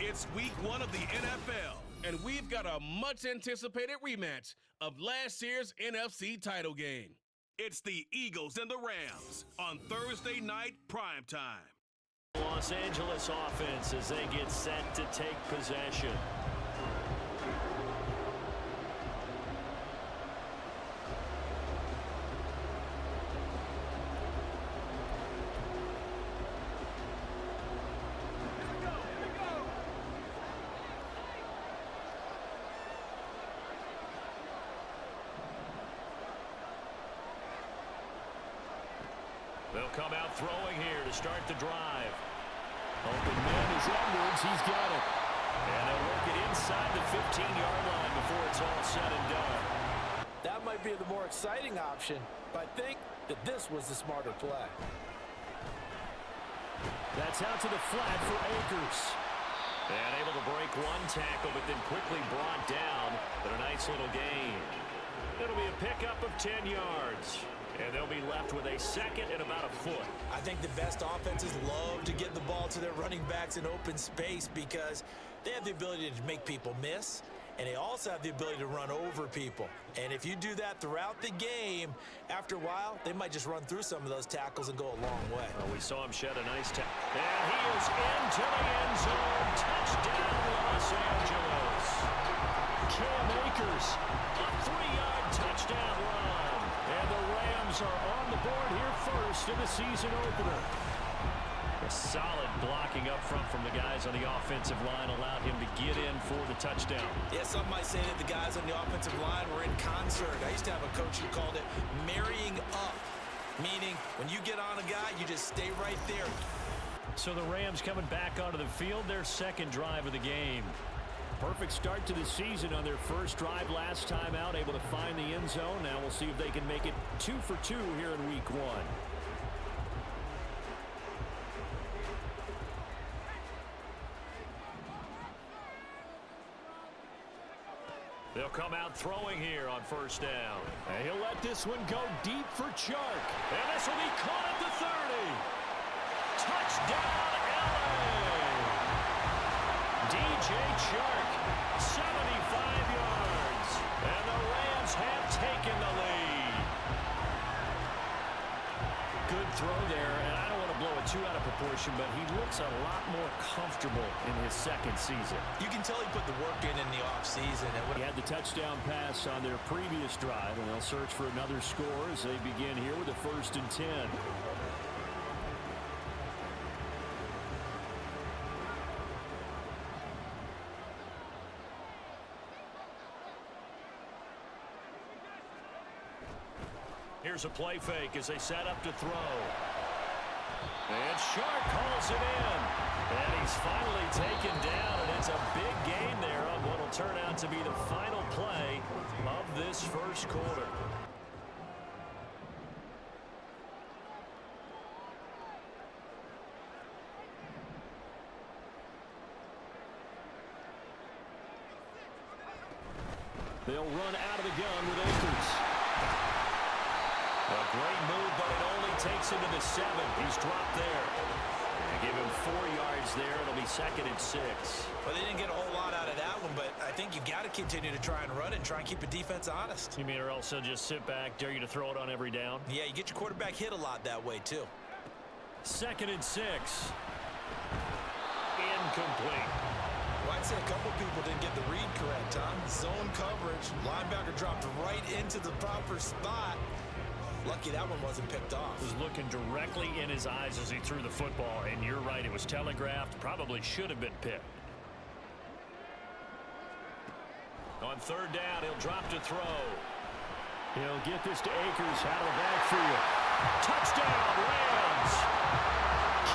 It's week 1 of the NFL, and we've got a much-anticipated rematch of last year's NFC title game. It's the Eagles and the Rams on Thursday night primetime. Los Angeles offense as they get set to take possession. They'll come out throwing here to start the drive. Open man is Edwards. He's got it. And they'll work it inside the 15-yard line before it's all said and done. That might be the more exciting option, but I think that this was the smarter play. That's out to the flat for Akers. And able to break one tackle, but then quickly brought down. But a nice little gain. It'll be a pickup of 10 yards. And they'll be left with a second and about a foot. I think the best offenses love to get the ball to their running backs in open space because they have the ability to make people miss, and they also have the ability to run over people. And if you do that throughout the game, after a while, they might just run through some of those tackles and go a long way. Well, we saw him shed a nice tackle. And he is into the end zone. Touchdown, Los Angeles. Cam Akers, a 3-yard touchdown run. And the Rams are on the board here first in the season opener. A solid blocking up front from the guys on the offensive line allowed him to get in for the touchdown. Yeah, some might say that the guys on the offensive line were in concert. I used to have a coach who called it marrying up, meaning when you get on a guy, you just stay right there. So the Rams coming back onto the field, their second drive of the game. Perfect start to the season on their first drive last time out, able to find the end zone. Now we'll see if they can make it 2 for 2 here in week 1. They'll come out throwing here on first down. And he'll let this one go deep for Chark. And this will be caught at the 30. Touchdown, LA! DJ Chark, 75 yards, and the Rams have taken the lead. Good throw there, and I don't want to blow it too out of proportion, but he looks a lot more comfortable in his second season. You can tell he put the work in the offseason. He had the touchdown pass on their previous drive, and they'll search for another score as they begin here with a 1st and 10. Here's a play fake as they set up to throw. And Chark calls it in. And he's finally taken down, and it's a big gain there on what will turn out to be the final play of this first quarter. They'll run out of the gun with Akers. A great move, but it only takes him to the 7. He's dropped there. They give him 4 yards there. It'll be 2nd and 6. Well, they didn't get a whole lot out of that one, but I think you've got to continue to try and run it and try and keep the defense honest. You mean or else they'll just sit back, dare you to throw it on every down? Yeah, you get your quarterback hit a lot that way, too. 2nd and 6. Incomplete. Well, I'd say a couple people didn't get the read correct, huh? Zone coverage. Linebacker dropped right into the proper spot. Lucky that one wasn't picked off. Was looking directly in his eyes as he threw the football, and you're right, it was telegraphed. Probably should have been picked. On 3rd down, he'll drop to throw. He'll get this to Akers out of the backfield. Touchdown, Rams!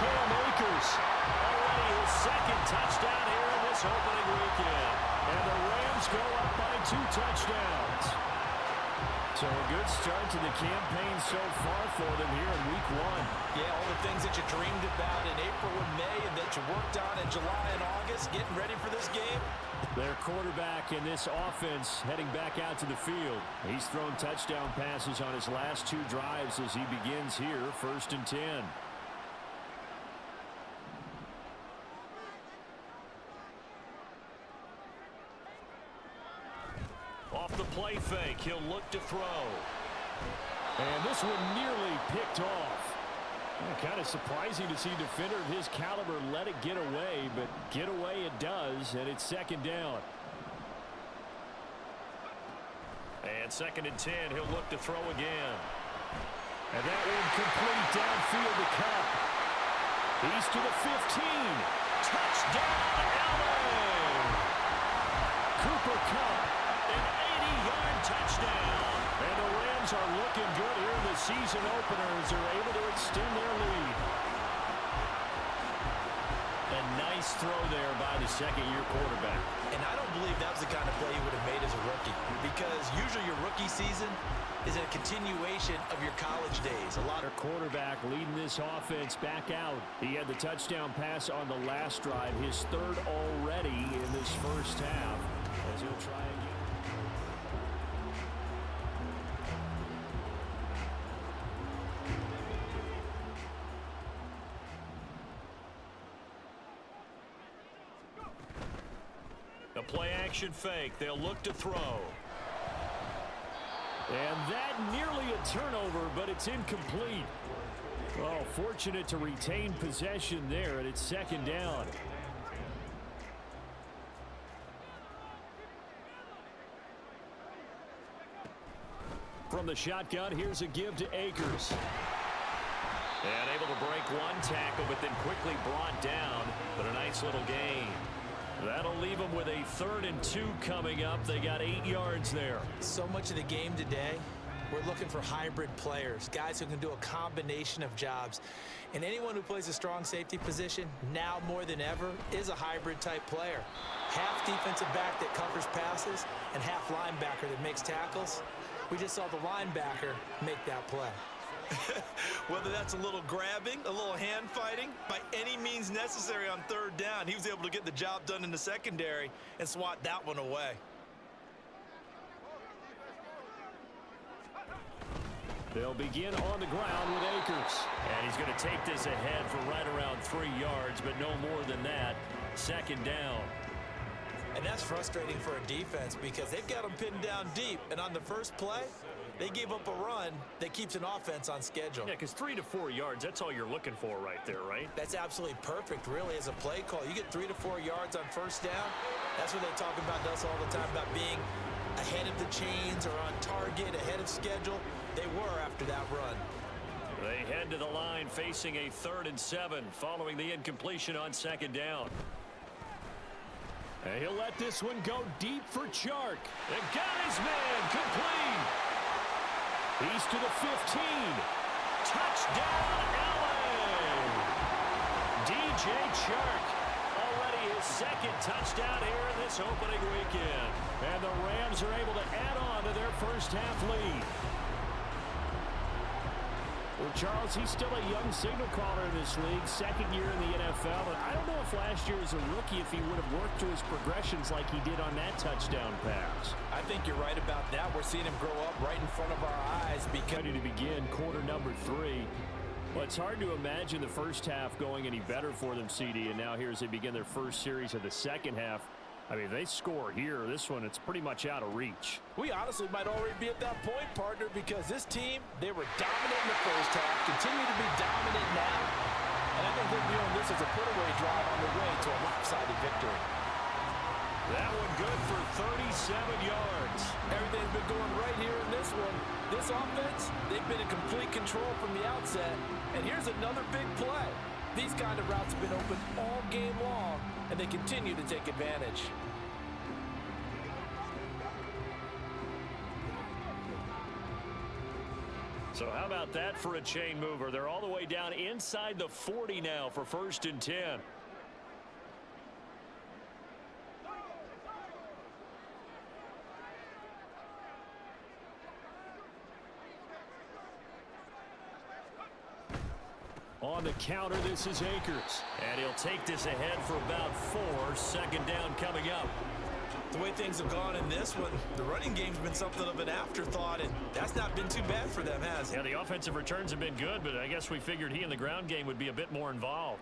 Cam Akers, already his 2nd touchdown here in this opening weekend. And the Rams go up by 2 touchdowns. So a good start to the campaign so far for them here in week 1. Yeah, all the things that you dreamed about in April and May and that you worked on in July and August, getting ready for this game. Their quarterback in this offense heading back out to the field. He's thrown touchdown passes on his last 2 drives as he begins here, 1st and 10. Off the play fake, he'll look to throw. And this one nearly picked off. Kind of surprising to see a defender of his caliber let it get away, but get away it does, and it's second down. And 2nd and 10, he'll look to throw again. And that one complete downfield to Cup. He's to the 15. Touchdown, LA! Cooper Cup, an 80-yard touchdown. And the Rams are looking good here in the season opener as they're able to extend their lead. A nice throw there by the second-year quarterback. And I don't believe that was the kind of play he would have made as a rookie, because usually your rookie season is a continuation of your college days. A lot of quarterback leading this offense back out. He had the touchdown pass on the last drive, his 3rd already in this first half, as he'll try again. The play-action fake. They'll look to throw. And that nearly a turnover, but it's incomplete. Well, fortunate to retain possession there, and it's second down. From the shotgun, here's a give to Akers. And able to break one tackle, but then quickly brought down. But a nice little gain. That'll leave them with a 3rd and 2 coming up. They got 8 yards there. So much of the game today, we're looking for hybrid players, guys who can do a combination of jobs. And anyone who plays a strong safety position, now more than ever, is a hybrid type player. Half defensive back that covers passes and half linebacker that makes tackles. We just saw the linebacker make that play. Whether that's a little grabbing, a little hand fighting, by any means necessary on 3rd down, he was able to get the job done in the secondary and swat that one away. They'll begin on the ground with Akers. And he's going to take this ahead for right around 3 yards, but no more than that. Second down. And that's frustrating for a defense because they've got them pinned down deep, and on the first play, they gave up a run that keeps an offense on schedule. Yeah, because 3 to 4 yards, that's all you're looking for right there, right? That's absolutely perfect, really, as a play call. You get 3 to 4 yards on first down. That's what they talk about us all the time, about being ahead of the chains or on target, ahead of schedule. They were after that run. They head to the line facing a 3rd and 7 following the incompletion on 2nd down. And he'll let this one go deep for Chark. And got his man complete. He's to the 15. Touchdown, LA! DJ Chark, already his 2nd touchdown here in this opening weekend. And the Rams are able to add on to their first half lead. Well, Charles, he's still a young signal caller in this league, 2nd year in the NFL. And I don't know if last year as a rookie, if he would have worked through his progressions like he did on that touchdown pass. I think you're right about that. We're seeing him grow up right in front of our eyes. Ready to begin quarter number 3. Well, it's hard to imagine the first half going any better for them, CD. And now here as they begin their first series of the second half. I mean, they score here. This one, it's pretty much out of reach. We honestly might already be at that point, partner, because this team, they were dominant in the first half, continue to be dominant now, and I think they're viewing this as a put-away drive on the way to a lopsided victory. That one good for 37 yards. Everything's been going right here in this one. This offense, they've been in complete control from the outset, and here's another big play. These kind of routes have been open all game long, and they continue to take advantage. So how about that for a chain mover? They're all the way down inside the 40 now for 1st and 10. On the counter, this is Akers. And he'll take this ahead for about 4. 2nd down coming up. The way things have gone in this one, the running game's been something of an afterthought, and that's not been too bad for them, has it? Yeah, the offensive returns have been good, but I guess we figured he in the ground game would be a bit more involved.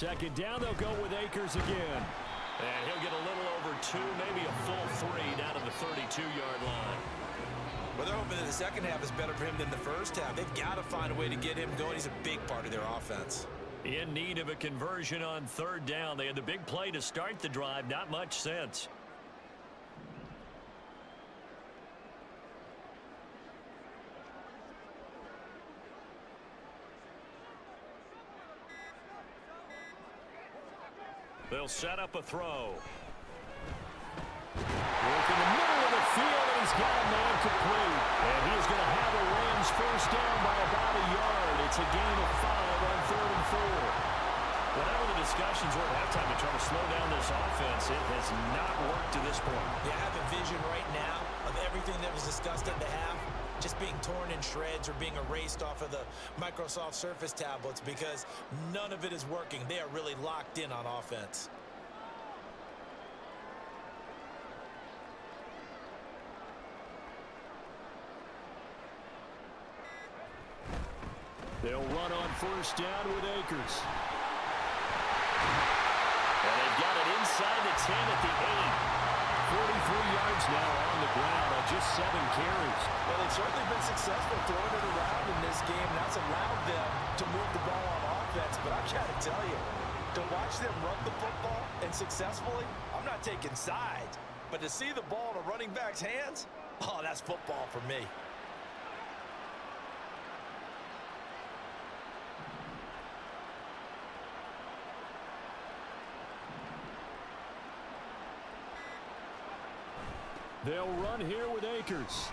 second down, they'll go with Akers again. And he'll get a little over 2, maybe a full 3 down to the 32-yard line. Well, they're hoping that the second half is better for him than the first half. They've got to find a way to get him going. He's a big part of their offense. In need of a conversion on third down. They had the big play to start the drive. Not much sense. They'll set up a throw. Work in the middle of the field, and he's got a man complete. And he's going to have a Rams first down by about a yard. It's a gain of 5 on 3rd and 4. Whatever the discussions were at halftime to try to slow down this offense, it has not worked to this point. You have a vision right now of everything that was discussed at the half just being torn in shreds or being erased off of the Microsoft Surface tablets because none of it is working. They are really locked in on offense. They'll run on first down with Akers. And they've got it inside the 10 at the 8. 43 yards now on the ground on just 7 carries. Well, they've certainly been successful throwing it around in this game. That's allowed them to move the ball on offense. But I've got to tell you, to watch them run the football and successfully, I'm not taking sides. But to see the ball in a running back's hands, oh, that's football for me. They'll run here with Akers.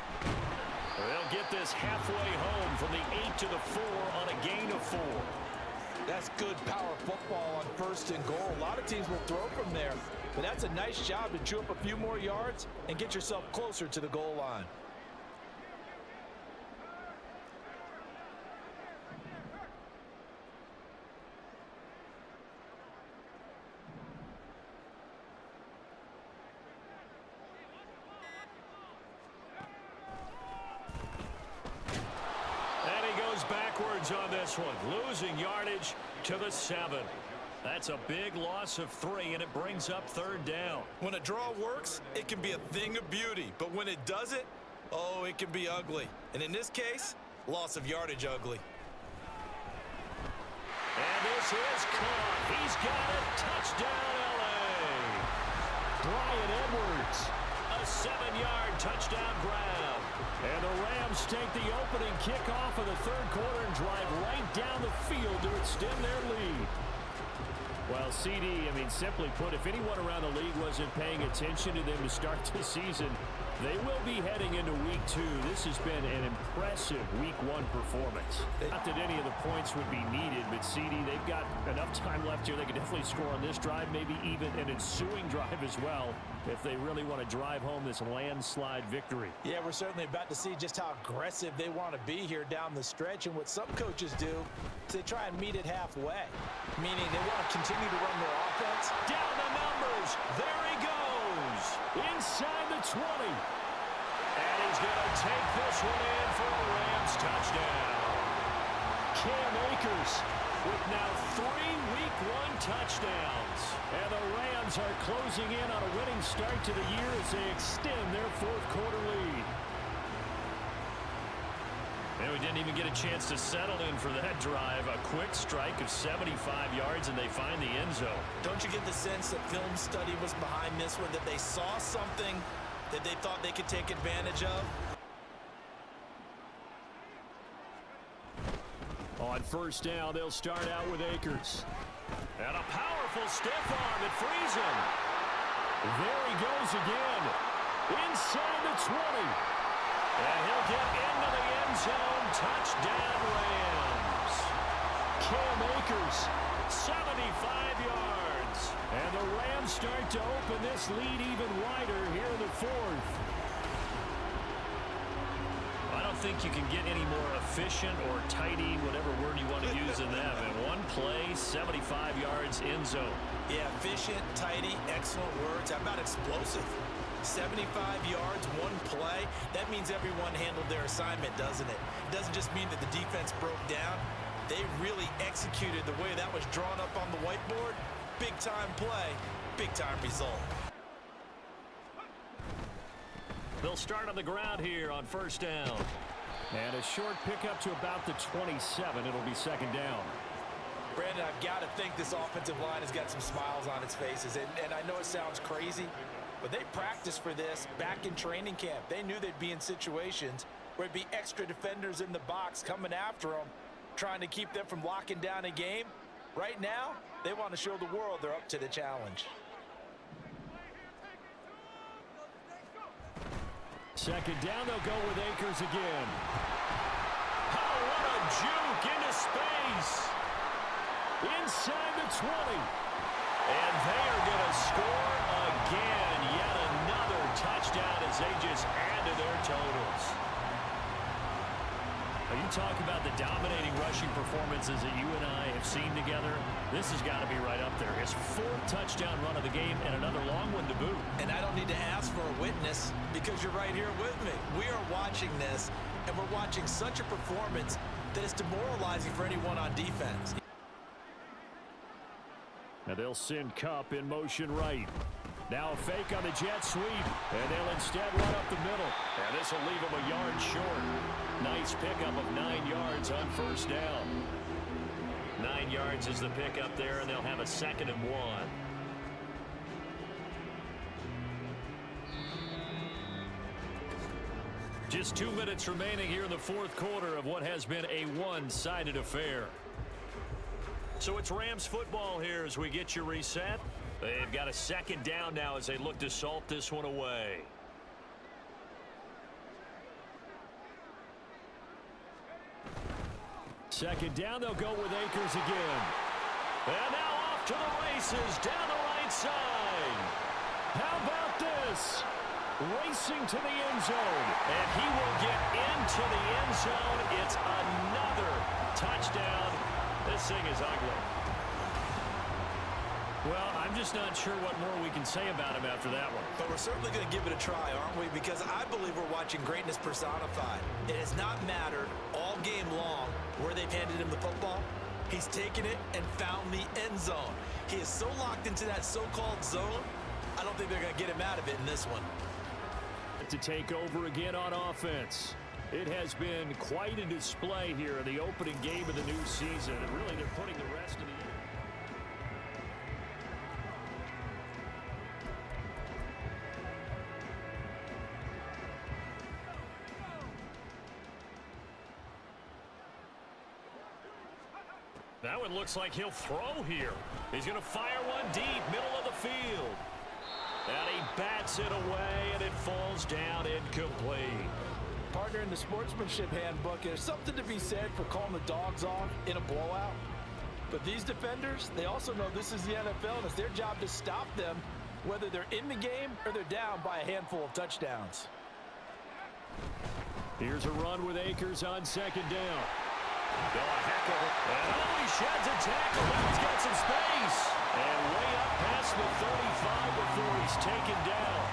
They'll get this halfway home from the 8 to the 4 on a gain of 4. That's good power football on 1st and goal. A lot of teams will throw from there, but that's a nice job to chew up a few more yards and get yourself closer to the goal line. Backwards on this one, losing yardage to the 7. That's a big loss of 3, and it brings up 3rd down. When a draw works, it can be a thing of beauty, but when it doesn't, oh, it can be ugly. And in this case, loss of yardage ugly. And this is caught. He's got it. Touchdown, L.A. Bryan Edwards. A 7-yard touchdown grab. And the Rams take the opening kickoff of the 3rd quarter and drive right down the field to extend their lead. Well, CD, simply put, if anyone around the league wasn't paying attention to them to start the season, they will be heading into Week 2. This has been an impressive Week 1 performance. Not that any of the points would be needed, but CD, they've got enough time left here. They can definitely score on this drive, maybe even an ensuing drive as well, if they really want to drive home this landslide victory. Yeah, we're certainly about to see just how aggressive they want to be here down the stretch. And what some coaches do is they try and meet it halfway, meaning they want to continue to run their offense. Down the numbers. There he goes. Inside the 20. And he's going to take this one in for a Rams touchdown. Cam Akers with now 3 Week 1 touchdowns. And the Rams are closing in on a winning start to the year as they extend their 4th quarter lead. And we didn't even get a chance to settle in for that drive. A quick strike of 75 yards, and they find the end zone. Don't you get the sense that film study was behind this one, that they saw something that they thought they could take advantage of? On first down, they'll start out with Akers. And a powerful stiff arm that frees him. There he goes again. Inside the 20. And he'll get into the end zone. Touchdown, Rams. Cam Akers, 75 yards. And the Rams start to open this lead even wider here in the 4th. I don't think you can get any more efficient or tidy, whatever word you want to use in that. In one play, 75 yards, end zone. Yeah, efficient, tidy, excellent words. How about explosive? 75 yards, one play. That means everyone handled their assignment, doesn't it? It doesn't just mean that the defense broke down. They really executed the way that was drawn up on the whiteboard. Big-time play, big-time result. They'll start on the ground here on first down. And a short pickup to about the 27. It'll be second down. Brandon, I've got to think this offensive line has got some smiles on its faces. And I know it sounds crazy, but they practiced for this back in training camp. They knew they'd be in situations where there'd be extra defenders in the box coming after them, trying to keep them from locking down a game. Right now, they want to show the world they're up to the challenge. Second down, they'll go with Akers again. Oh, what a juke into space. Inside the 20. And they are going to score again. Yet another touchdown as they just add to their totals. Are you talking about the dominating rushing performances that you and I have seen together? This has got to be right up there. His fourth touchdown run of the game and another long one to boot. And I don't need to ask for a witness because you're right here with me. We are watching this, and we're watching such a performance that is demoralizing for anyone on defense. Now they'll send Kupp in motion right. Now a fake on the jet sweep, and they'll instead run up the middle. And this will leave them a yard short. Nice pickup of 9 yards on first down. 9 yards is the pickup there, and they'll have a 2nd and 1. Just 2 minutes remaining here in the fourth quarter of what has been a one-sided affair. So it's Rams football here as we get you reset. They've got a second down now as they look to salt this one away. Second down, they'll go with Akers again. And now off to the races down the right side. How about this? Racing to the end zone. And he will get into the end zone. It's another touchdown. This thing is ugly. Well, I'm just not sure what more we can say about him after that one. But we're certainly going to give it a try, aren't we? Because I believe we're watching greatness personified. It has not mattered all game long where they've handed him the football. He's taken it and found the end zone. He is so locked into that so-called zone, I don't think they're going to get him out of it in this one. To take over again on offense. It has been quite a display here in the opening game of the new season. And really, they're putting the rest of the year. That one looks like he'll throw here. He's going to fire one deep, middle of the field. And he bats it away, and it falls down incomplete. Partner, in the sportsmanship handbook, there's something to be said for calling the dogs off in a blowout. But these defenders, they also know this is the NFL, and it's their job to stop them, whether they're in the game or they're down by a handful of touchdowns. Here's a run with Akers on second down. Go a heck of it. And he sheds a tackle. Now he's got some space. And way up past the 35 before he's taken down.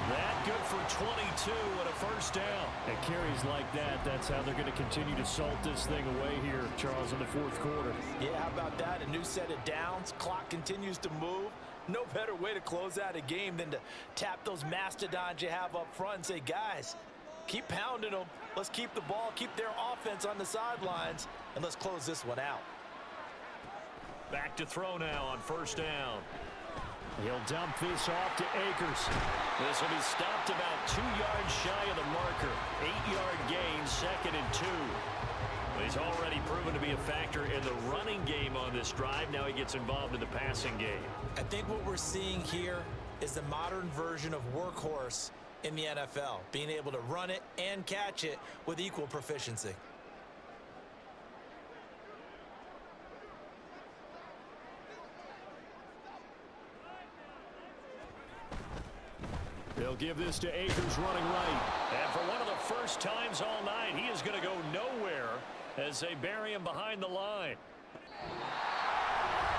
That good for 22 and a first down. And carries like that, that's how they're going to continue to salt this thing away here, Charles, in the fourth quarter. Yeah, how about that? A new set of downs. Clock continues to move. No better way to close out a game than to tap those mastodons you have up front and say, guys, keep pounding them. Let's keep the ball, keep their offense on the sidelines, and let's close this one out. Back to throw now on first down. He'll dump this off to Akers. This will be stopped about 2 yards shy of the marker. 8-yard gain, 2nd and 2. He's already proven to be a factor in the running game on this drive. Now he gets involved in the passing game. I think what we're seeing here is the modern version of workhorse in the NFL, being able to run it and catch it with equal proficiency. They'll give this to Akers running right. And for one of the first times all night, he is going to go nowhere as they bury him behind the line.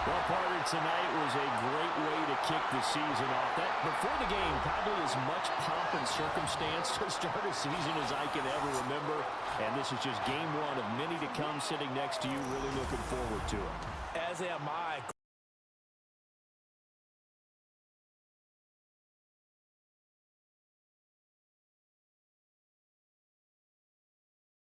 Well, partner, tonight was a great way to kick the season off. That before the game, Probably as much pomp and circumstance to start a season as I can ever remember. And this is just game one of many to come sitting next to you. Really looking forward to it. As am I.